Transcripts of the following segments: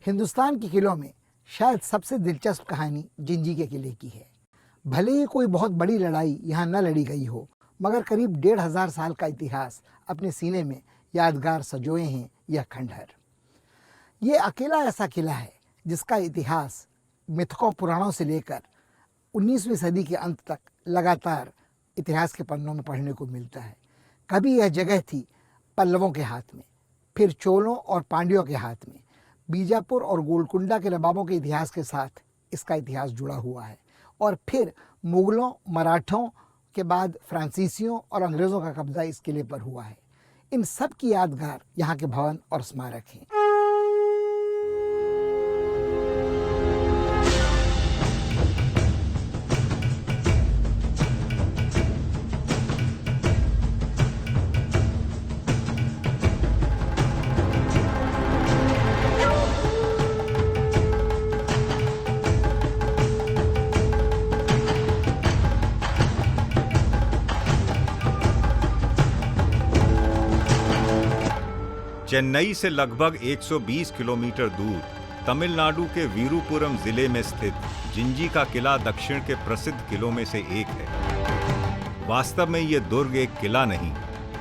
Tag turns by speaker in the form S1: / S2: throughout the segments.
S1: हिंदुस्तान के किलों में शायद सबसे दिलचस्प कहानी जिंजी के किले की है। भले ही कोई बहुत बड़ी लड़ाई यहाँ न लड़ी गई हो, मगर करीब 1500 साल का इतिहास अपने सीने में यादगार सजोए हैं यह खंडहर। ये अकेला ऐसा किला है जिसका इतिहास मिथकों पुराणों से लेकर 19वीं सदी के अंत तक लगातार इतिहास के पन्नों में पढ़ने को मिलता है। कभी यह जगह थी पल्लवों के हाथ में, फिर चोलों और पांड्यों के हाथ में। बीजापुर और गोलकुंडा के नवाबों के इतिहास के साथ इसका इतिहास जुड़ा हुआ है और फिर मुगलों, मराठों के बाद फ्रांसीसियों और अंग्रेज़ों का कब्जा इस किले पर हुआ है। इन सब की यादगार यहाँ के भवन और स्मारक हैं।
S2: चेन्नई से लगभग 120 किलोमीटर दूर तमिलनाडु के वीरुपुरम जिले में स्थित जिंजी का किला दक्षिण के प्रसिद्ध किलों में से एक है। वास्तव में ये दुर्ग एक किला नहीं,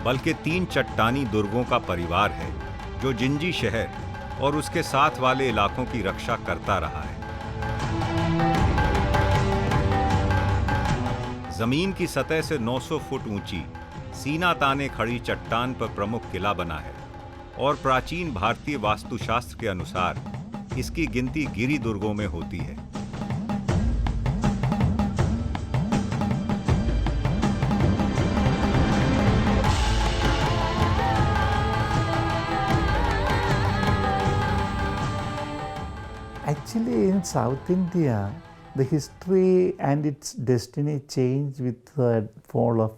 S2: बल्कि 3 चट्टानी दुर्गों का परिवार है जो जिंजी शहर और उसके साथ वाले इलाकों की रक्षा करता रहा है। जमीन की सतह से 900 फुट ऊंची सीना ताने खड़ी चट्टान पर प्रमुख किला बना है और प्राचीन भारतीय वास्तुशास्त्र के अनुसार इसकी गिनती गिरि दुर्गों में होती है।
S3: Actually, in South India, the history and its destiny changed with the fall of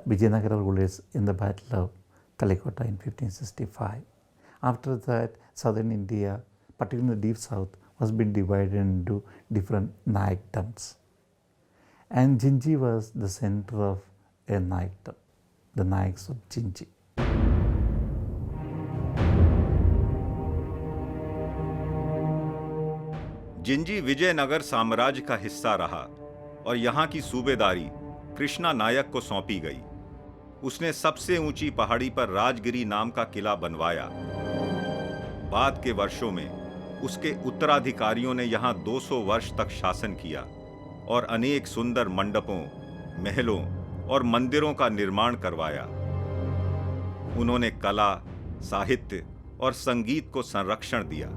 S3: Vijayanagara rulers in the Battle of Talikota in 1565. After that, southern India, particularly the deep south, was being divided into different Naikdoms. And Jinji was the center of a Naikdom, the Naiks of Jinji.
S2: Gingee Vijayanagar साम्राज्य का हिस्सा रहा और यहाँ की सूबेदारी कृष्णा नायक को सौंपी गई। उसने सबसे ऊंची पहाड़ी पर राजगिरी नाम का किला बनवाया। बाद के वर्षों में उसके उत्तराधिकारियों ने यहाँ 200 वर्ष तक शासन किया और अनेक सुंदर मंडपों, महलों और मंदिरों का निर्माण करवाया। उन्होंने कला, साहित्य और संगीत को संरक्षण दिया।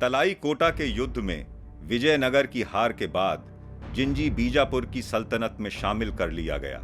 S2: तलाई कोटा के युद्ध में विजयनगर की हार के बाद जिंजी बीजापुर की सल्तनत में शामिल कर लिया गया।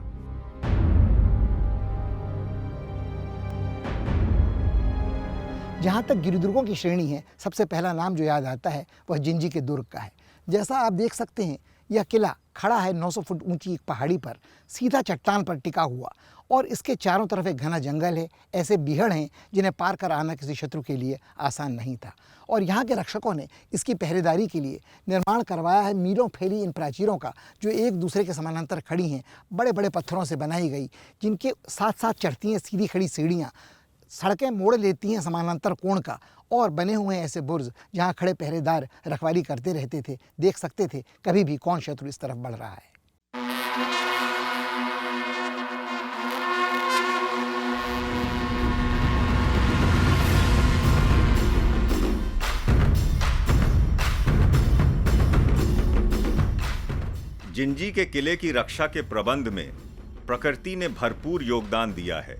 S1: जहाँ तक गिरिदुर्गों की श्रेणी है, सबसे पहला नाम जो याद आता है वह जिंजी के दुर्ग का है। जैसा आप देख सकते हैं, यह किला खड़ा है 900 फुट ऊंची एक पहाड़ी पर, सीधा चट्टान पर टिका हुआ, और इसके चारों तरफ एक घना जंगल है। ऐसे बीहड़ हैं जिन्हें पार कर आना किसी शत्रु के लिए आसान नहीं था। और यहाँ के रक्षकों ने इसकी पहरेदारी के लिए निर्माण करवाया है मीलों फैली इन प्राचीरों का, जो एक दूसरे के समानांतर खड़ी हैं, बड़े बड़े पत्थरों से बनाई गई, जिनके साथ साथ चढ़ती हैं सीधी खड़ी सीढ़ियाँ। सड़कें मोड़ लेती हैं समानांतर कोण का, और बने हुए हैं ऐसे बुर्ज जहाँ खड़े पहरेदार रखवाली करते रहते थे, देख सकते थे कभी भी कौन शत्रु इस तरफ बढ़ रहा है।
S2: जिंजी के किले की रक्षा के प्रबंध में प्रकृति ने भरपूर योगदान दिया है।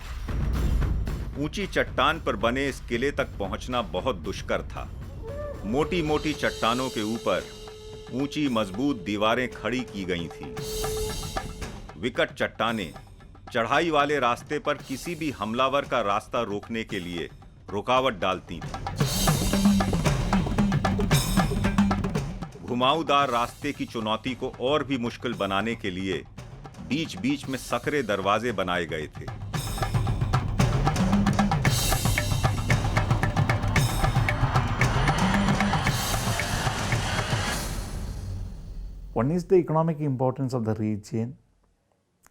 S2: ऊंची चट्टान पर बने इस किले तक पहुंचना बहुत दुष्कर था। मोटी मोटी चट्टानों के ऊपर ऊंची मजबूत दीवारें खड़ी की गई थीं। विकट चट्टानें चढ़ाई वाले रास्ते पर किसी भी हमलावर का रास्ता रोकने के लिए रुकावट डालती थीं। घुमावदार रास्ते की चुनौती को और भी मुश्किल बनाने के लिए बीच बीच में सकरे दरवाजे बनाए गए थे।
S3: One is the economic importance of the region,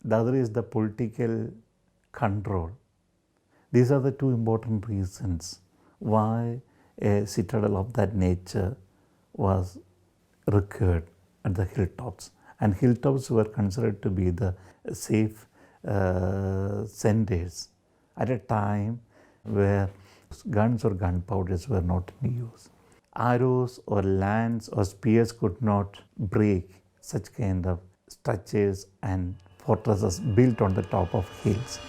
S3: the other is the political control. These are the two important reasons why a citadel of that nature was required at the hilltops. And hilltops were considered to be the safe centers at a time where guns or gunpowders were not in use. Arrows or lance or spears could not break such kind of structures and fortresses built on the top of hills.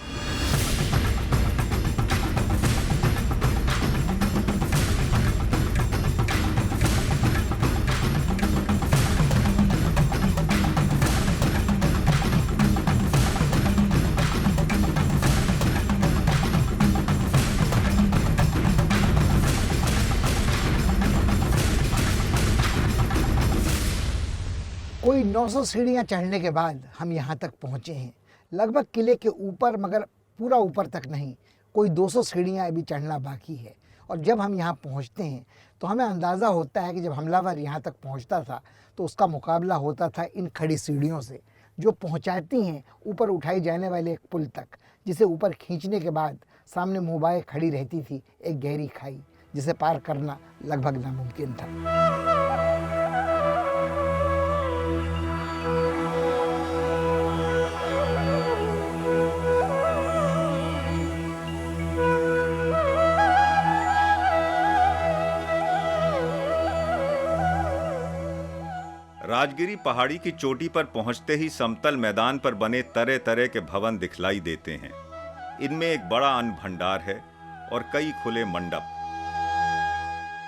S1: कोई 900 सीढ़ियाँ चढ़ने के बाद हम यहाँ तक पहुँचे हैं, लगभग किले के ऊपर, मगर पूरा ऊपर तक नहीं। कोई 200 सीढ़ियाँ अभी चढ़ना बाकी है। और जब हम यहाँ पहुँचते हैं तो हमें अंदाज़ा होता है कि जब हमलावर यहाँ तक पहुँचता था तो उसका मुकाबला होता था इन खड़ी सीढ़ियों से, जो पहुँचाती हैं ऊपर उठाई जाने वाले एक पुल तक, जिसे ऊपर खींचने के बाद सामने मुँह खड़ी रहती थी एक गहरी खाई, जिसे पार करना लगभग नामुमकिन था।
S2: राजगिरी पहाड़ी की चोटी पर पहुंचते ही समतल मैदान पर बने तरह तरह के भवन दिखलाई देते हैं। इनमें एक बड़ा अन्न भंडार है और कई खुले मंडप।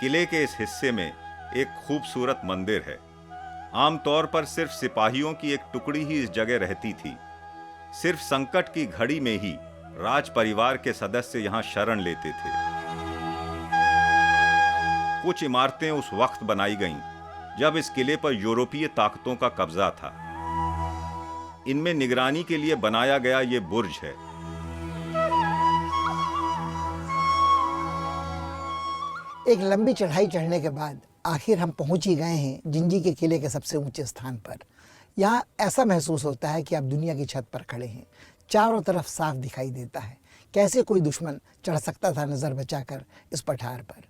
S2: किले के इस हिस्से में एक खूबसूरत मंदिर है। आमतौर पर सिर्फ सिपाहियों की एक टुकड़ी ही इस जगह रहती थी। सिर्फ संकट की घड़ी में ही राज परिवार के सदस्य यहाँ शरण लेते थे। कुछ इमारतें उस वक्त बनाई गईं जब इस किले पर यूरोपीय ताकतों का कब्जा था। इनमें निगरानी के लिए बनाया गया ये बुर्ज है।
S1: एक लंबी चढ़ाई चढ़ने के बाद आखिर हम पहुंच ही गए हैं जिंजी के किले के सबसे ऊंचे स्थान पर। यहाँ ऐसा महसूस होता है कि आप दुनिया की छत पर खड़े हैं। चारों तरफ साफ दिखाई देता है। कैसे कोई दुश्मन चढ़ सकता था नज़र बचाकर इस पठार पर।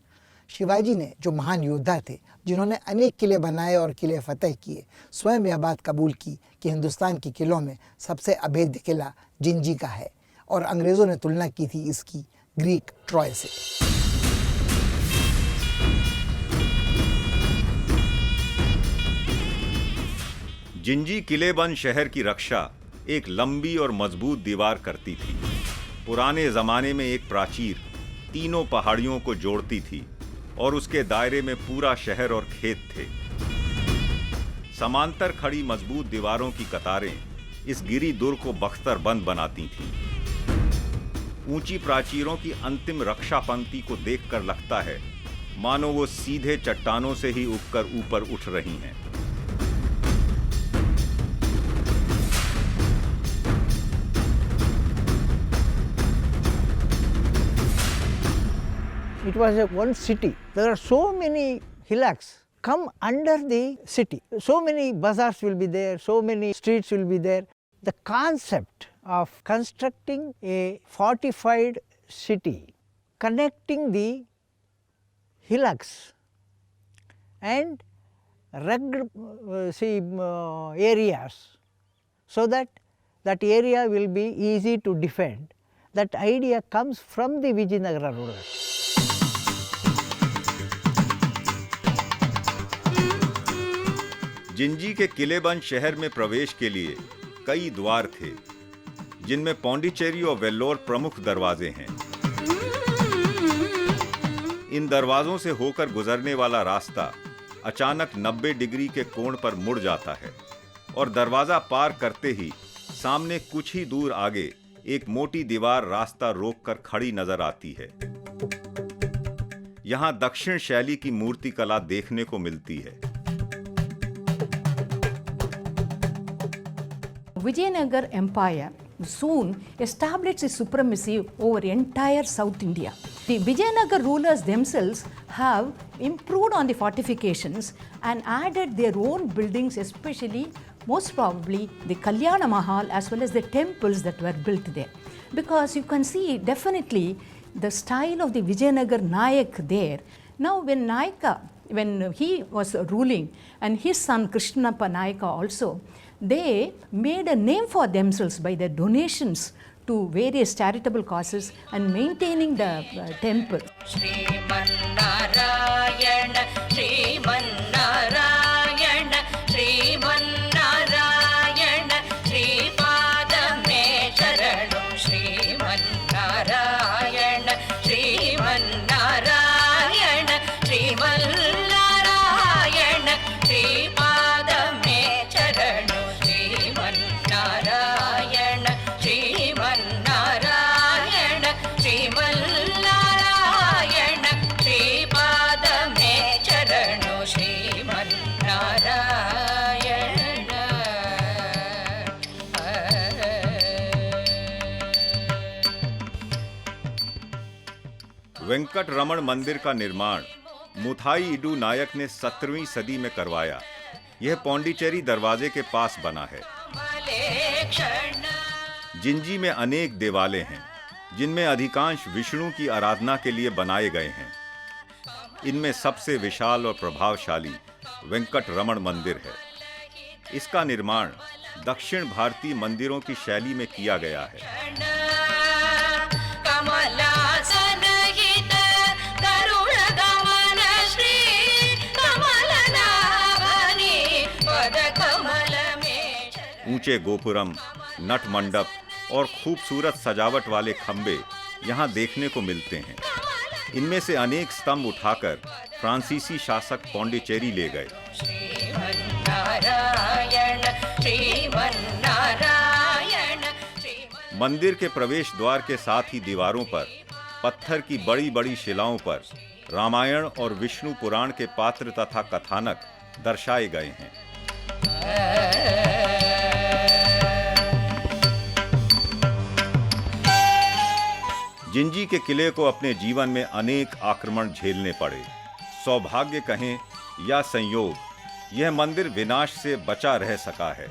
S1: शिवाजी ने, जो महान योद्धा थे, जिन्होंने अनेक किले बनाए और किले फतेह किए, स्वयं यह बात कबूल की कि हिंदुस्तान के किलों में सबसे अभेद्य किला जिंजी का है, और अंग्रेज़ों ने तुलना की थी इसकी ग्रीक ट्रॉय से।
S2: जिंजी किलेबंद शहर की रक्षा एक लंबी और मजबूत दीवार करती थी। पुराने जमाने में एक प्राचीर तीनों पहाड़ियों को जोड़ती थी और उसके दायरे में पूरा शहर और खेत थे। समांतर खड़ी मजबूत दीवारों की कतारें इस गिरी दुर्ग को बख्तरबंद बनाती थीं। ऊंची प्राचीरों की अंतिम रक्षा पंक्ति को देखकर लगता है मानो वो सीधे चट्टानों से ही उगकर ऊपर उठ रही हैं।
S4: It was a one city. There are so many hillocks come under the city. So many bazaars will be there, so many streets will be there. The concept of constructing a fortified city, connecting the hillocks and rugged areas, so that that area will be easy to defend. That idea comes from the Vijayanagara rulers.
S2: Gingee के किलेबंद शहर में प्रवेश के लिए कई द्वार थे, जिनमें पौंडीचेरी और वेल्लोर प्रमुख दरवाजे हैं। इन दरवाजों से होकर गुजरने वाला रास्ता अचानक 90 डिग्री के कोण पर मुड़ जाता है और दरवाजा पार करते ही सामने कुछ ही दूर आगे एक मोटी दीवार रास्ता रोककर खड़ी नजर आती है। यहां दक्षिण शैली की मूर्ति कला देखने को मिलती है।
S5: Vijayanagar Empire soon established its supremacy over entire South India. The Vijayanagar rulers themselves have improved on the fortifications and added their own buildings, especially most probably the Kalyana Mahal as well as the temples that were built there. Because you can see definitely the style of the Vijayanagar Nayak there. Now when he was ruling, and his son Krishnappa Nayaka also, they made a name for themselves by their donations to various charitable causes and maintaining the temple.
S6: Sriman-Narayana, Sriman-Narayana, Sriman-Narayana, Sripadame Sharanam, Sriman-Narayana, Sriman-Narayana, Sriman-Narayana, Sripadame Sharanam, Sriman-Narayana, Sriman-Narayana, Sriman-Narayana, Sripadame Sharanam, Sriman-Narayana.
S2: Venkat रमण मंदिर का निर्माण Muay Thai इडू नायक ने 17वीं सदी में करवाया। यह पौंडीचेरी दरवाजे के पास बना है। जिंजी में अनेक देवालय हैं, जिनमें अधिकांश विष्णु की आराधना के लिए बनाए गए हैं। इनमें सबसे विशाल और प्रभावशाली वेंकट रमण मंदिर है। इसका निर्माण दक्षिण भारतीय मंदिरों की शैली में किया गया है। ऊंचे गोपुरम, नट मंडप और खूबसूरत सजावट वाले खंबे यहाँ देखने को मिलते हैं। इनमें से अनेक स्तंभ उठाकर फ्रांसीसी शासक पौंडीचेरी ले गए। मंदिर के प्रवेश द्वार के साथ ही दीवारों पर पत्थर की बड़ी बड़ी शिलाओं पर रामायण और विष्णु पुराण के पात्र तथा कथानक दर्शाए गए हैं। जिंजी के किले को अपने जीवन में अनेक आक्रमण झेलने पड़े। सौभाग्य कहें या संयोग, यह मंदिर विनाश से बचा रह सका है।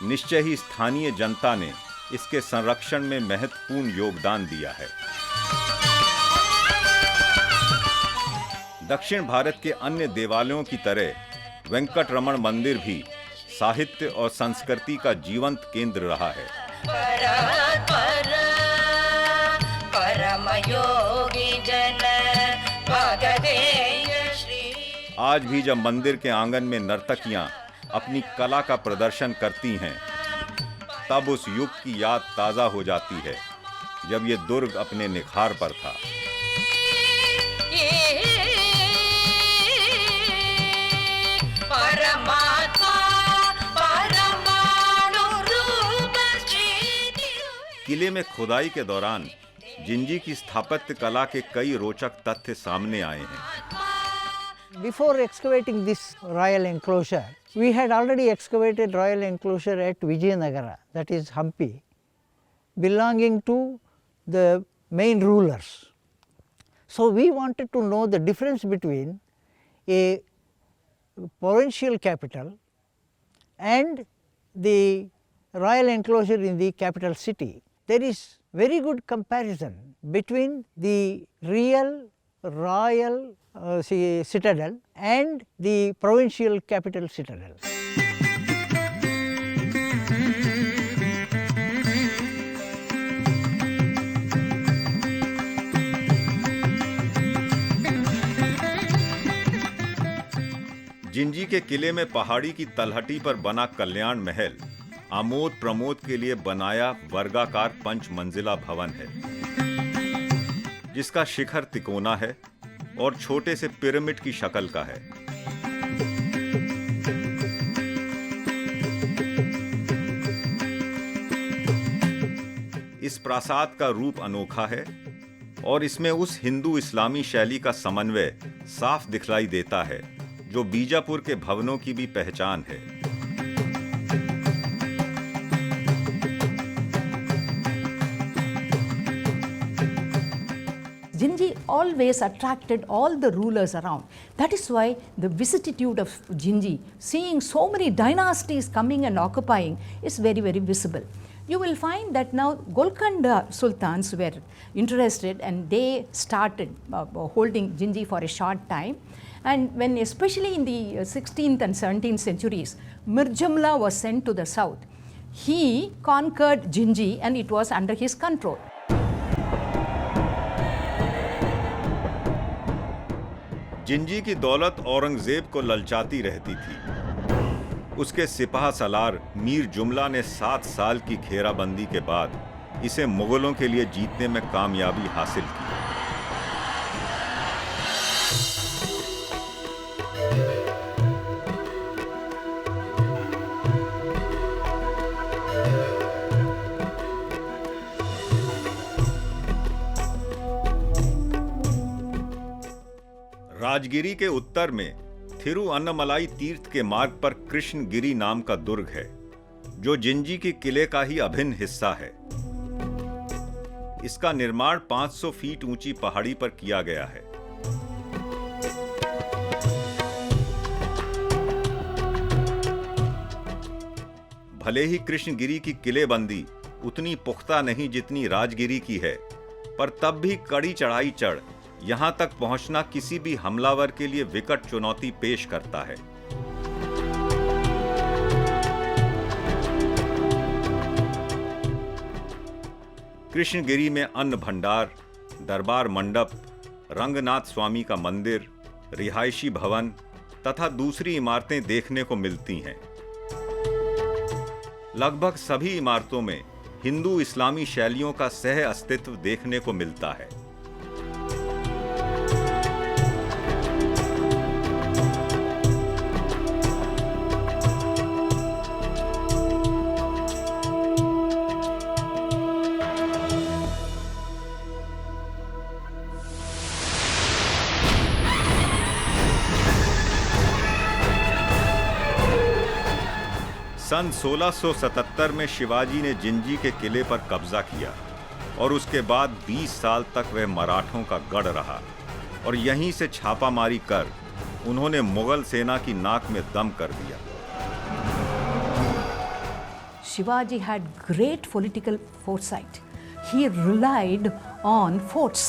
S2: निश्चय ही स्थानीय जनता ने इसके संरक्षण में महत्वपूर्ण योगदान दिया है। दक्षिण भारत के अन्य देवालयों की तरह वेंकट रमण मंदिर भी साहित्य और संस्कृति का जीवंत केंद्र रहा है। आज भी जब मंदिर के आंगन में नर्तकियां अपनी कला का प्रदर्शन करती हैं, तब उस युग की याद ताजा हो जाती है जब ये दुर्ग अपने निखार पर था। किले में खुदाई के दौरान जिंजी की स्थापत्य कला के कई रोचक तथ्य सामने आए हैं।
S4: Before excavating this royal enclosure, we had already excavated royal enclosure at Vijayanagara, that is Hampi, belonging to the main rulers. So we wanted to know the difference between a provincial capital and the royal enclosure in the capital city. There is very good comparison between the real royal citadel and the provincial capital citadel.
S2: Gingee के किले में पहाड़ी की तलहटी पर बना कल्याण महल आमोद प्रमोद के लिए बनाया वर्गाकार 5 मंजिला भवन है, जिसका शिखर तिकोना है और छोटे से पिरामिड की शक्ल का है। इस प्रासाद का रूप अनोखा है और इसमें उस हिंदू इस्लामी शैली का समन्वय साफ दिखलाई देता है जो बीजापुर के भवनों की भी पहचान है।
S5: Jinji always attracted all the rulers around. That is why the vicissitude of Jinji, seeing so many dynasties coming and occupying, is very, very visible. You will find that now Golconda sultans were interested and they started holding Jinji for a short time. And when, especially in the 16th and 17th centuries, Mir Jumla was sent to the south. He conquered Jinji and it was under his control.
S2: Gingee की दौलत औरंगजेब को ललचाती रहती थी। उसके सिपाह सलार मीर जुमला ने 7 साल की घेराबंदी के बाद इसे मुगलों के लिए जीतने में कामयाबी हासिल की। राजगिरी के उत्तर में थिरुअन्नमलाई तीर्थ के मार्ग पर कृष्णगिरी नाम का दुर्ग है, जो जिंजी के किले का ही अभिन्न हिस्सा है। इसका निर्माण 500 फीट ऊंची पहाड़ी पर किया गया है। भले ही कृष्णगिरी की किलेबंदी उतनी पुख्ता नहीं जितनी राजगिरी की है, पर तब भी कड़ी चढ़ाई चढ़ यहां तक पहुंचना किसी भी हमलावर के लिए विकट चुनौती पेश करता है। कृष्णगिरी में अन्न भंडार, दरबार मंडप, रंगनाथ स्वामी का मंदिर, रिहायशी भवन तथा दूसरी इमारतें देखने को मिलती हैं। लगभग सभी इमारतों में हिंदू इस्लामी शैलियों का सह अस्तित्व देखने को मिलता है। सन 1677 में शिवाजी ने जिंजी के किले पर कब्जा किया और उसके बाद 20 साल तक वह मराठों का गढ़ रहा और यहीं से छापामारी कर उन्होंने मुगल सेना की नाक में दम कर दिया।
S5: Shivaji had great political foresight. He relied on forts.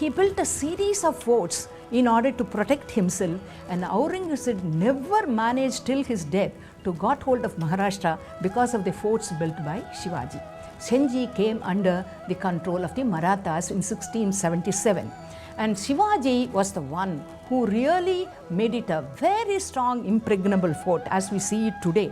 S5: He built a series of forts in order to protect himself, and Aurangzeb never managed till his death to got hold of Maharashtra because of the forts built by Shivaji. Senji came under the control of the Marathas in 1677, and Shivaji was the one who really made it a very strong impregnable fort as we see it today,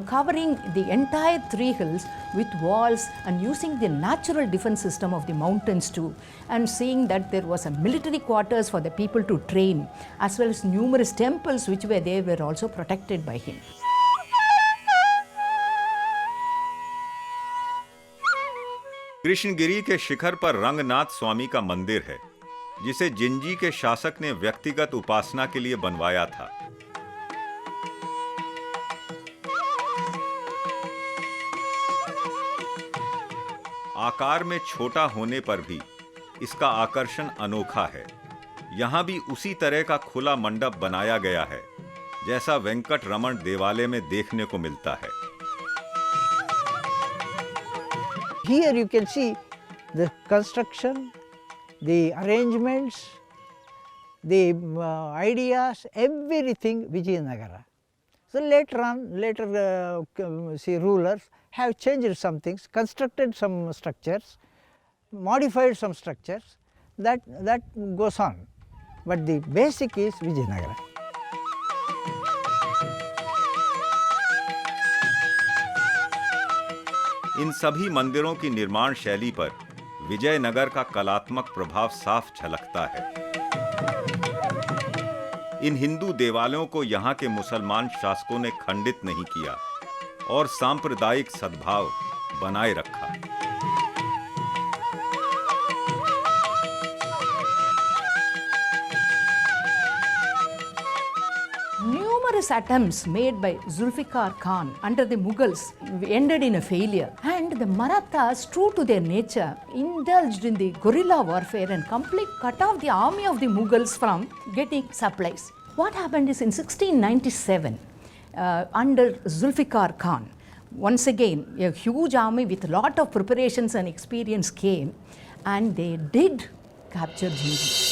S5: covering the entire 3 hills with walls and using the natural defense system of the mountains too, and seeing that there was a military quarters for the people to train, as well as numerous temples which were there were also protected by him.
S2: Krishnagiri के शिखर पर रंगनाथ स्वामी का मंदिर है, जिसे जिंजी के शासक ने व्यक्तिगत उपासना के लिए बनवाया था। आकार में छोटा होने पर भी इसका आकर्षण अनोखा है। यहां भी उसी तरह का खुला मंडप बनाया गया है, जैसा वेंकट रमण देवालय में देखने को मिलता है।
S4: Here you can see the construction, the arrangements, the ideas, everything Vijayanagara. So later on, see rulers have changed some things, constructed some structures, modified some structures, that goes on. But the basic is Vijayanagara.
S2: इन सभी मंदिरों की निर्माण शैली पर विजयनगर का कलात्मक प्रभाव साफ झलकता है। इन हिंदू देवालयों को यहाँ के मुसलमान शासकों ने खंडित नहीं किया और सांप्रदायिक सद्भाव बनाए रखा।
S5: numerous attempts made by Zulfikar Khan under the Mughals ended in a failure, and the Marathas, true to their nature, indulged in the guerrilla warfare and completely cut off the army of the Mughals from getting supplies. What happened is in 1697, under Zulfikar Khan, once again a huge army with a lot of preparations and experience came, and they did capture Jinji.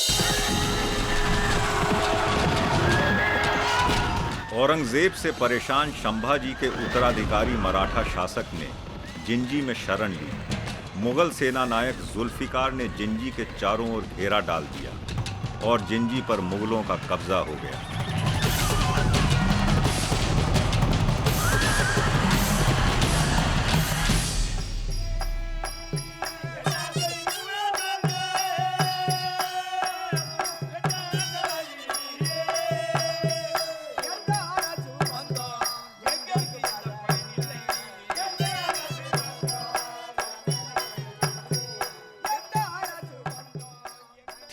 S2: Aurangzeb से परेशान संभाजी के उत्तराधिकारी मराठा शासक ने जिंजी में शरण ली। मुगल सेना नायक जुल्फिकार ने जिंजी के चारों ओर घेरा डाल दिया और जिंजी पर मुगलों का कब्जा हो गया।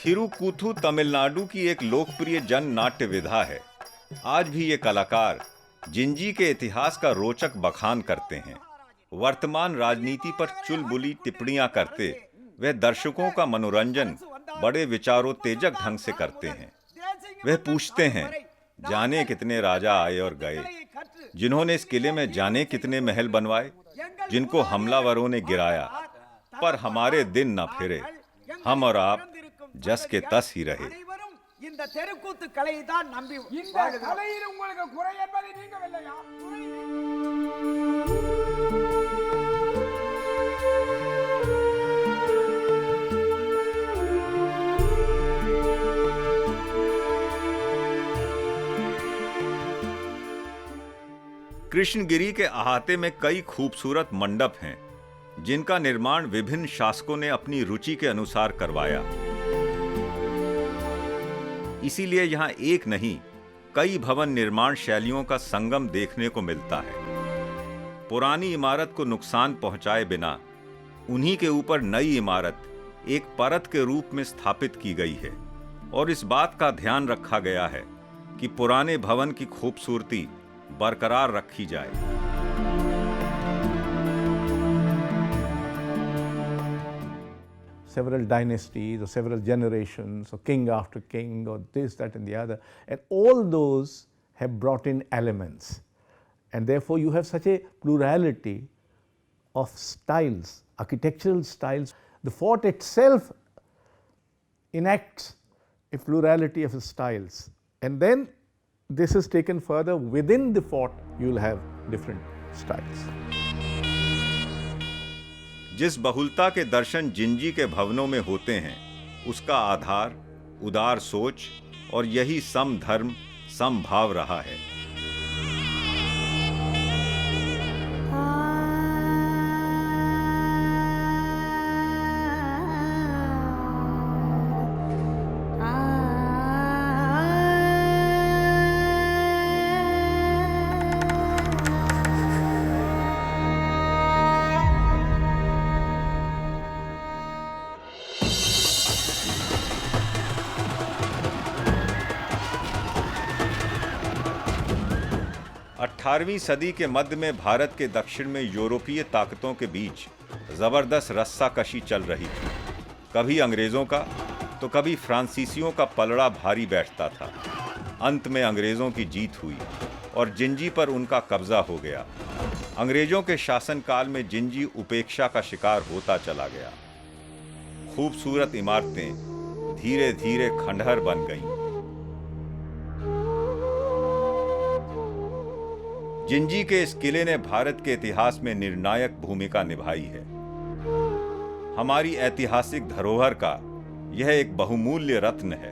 S2: थिरुकूथु तमिलनाडु की एक लोकप्रिय जन नाट्य विधा है। आज भी ये कलाकार जिंजी के इतिहास का रोचक बखान करते हैं। वर्तमान राजनीति पर चुलबुली टिप्पणियां करते वे दर्शकों का मनोरंजन बड़े विचारोत्तेजक ढंग से करते हैं। वे पूछते हैं, जाने कितने राजा आए और गए, जिन्होंने इस किले में जाने कितने महल बनवाए, जिनको हमलावरों ने गिराया, पर हमारे दिन न फिरे, हम और आप जस के तस ही रहे।
S7: இந்த தெருக்கூத்து கலையை தான் நம்பி இந்த கலையில் உங்களுக்கு குறை என்பதை நீங்க வெல்லையா?
S2: कृष्णगिरी के अहाते में कई खूबसूरत मंडप हैं, जिनका निर्माण विभिन्न शासकों ने अपनी रुचि के अनुसार करवाया। इसीलिए यहां एक नहीं, कई भवन निर्माण शैलियों का संगम देखने को मिलता है। पुरानी इमारत को नुकसान पहुंचाए बिना उन्हीं के ऊपर नई इमारत एक परत के रूप में स्थापित की गई है और इस बात का ध्यान रखा गया है कि पुराने भवन की खूबसूरती बरकरार रखी जाए।
S8: Several dynasties or several generations or king after king or this, that and the other, and all those have brought in elements, and therefore you have such a plurality of styles, architectural styles. The fort itself enacts a plurality of styles, and then this is taken further. Within the fort you will have different styles.
S2: जिस बहुलता के दर्शन जिंजी के भवनों में होते हैं, उसका आधार उदार सोच और यही समधर्म समभाव रहा है। अठारहवीं सदी के मध्य में भारत के दक्षिण में यूरोपीय ताकतों के बीच जबरदस्त रस्साकशी चल रही थी। कभी अंग्रेजों का तो कभी फ्रांसीसियों का पलड़ा भारी बैठता था। अंत में अंग्रेजों की जीत हुई और जिंजी पर उनका कब्जा हो गया। अंग्रेजों के शासनकाल में जिंजी उपेक्षा का शिकार होता चला गया। खूबसूरत इमारतें धीरे धीरे खंडहर बन गईं। जिंजी के इस किले ने भारत के इतिहास में निर्णायक भूमिका निभाई है। हमारी ऐतिहासिक धरोहर का यह एक बहुमूल्य रत्न है।